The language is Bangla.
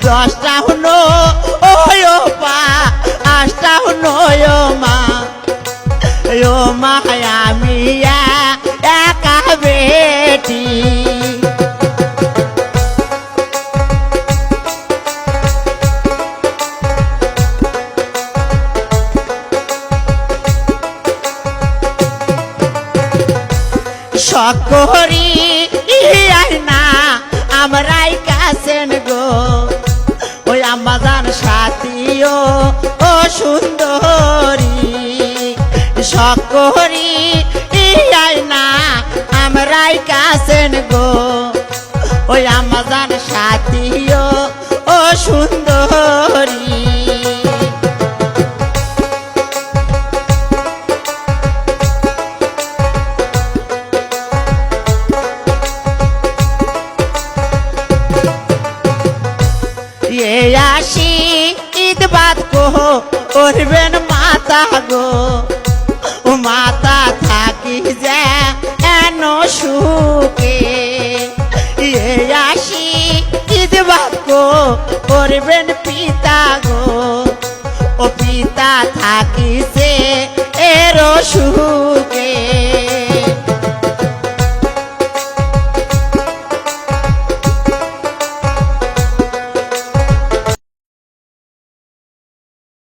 দশটা হলো ও পা আটটা হলো ও মা আমি একা বেটি সকরি না আমরাই কাছেন গো ওই আমাজান সাথীও ও সুন্দরী সকরি না আমরাই কাছেন গো ওই আমাজান সাথীও ও সুন্দরী আসি ঈদ বাদ করবেন মাতা গো ও মাতা থাকি যেন সুখে আসি ঈদ বাদ করবেন পিতা গো ও পিতা থাকি যে এর সুখে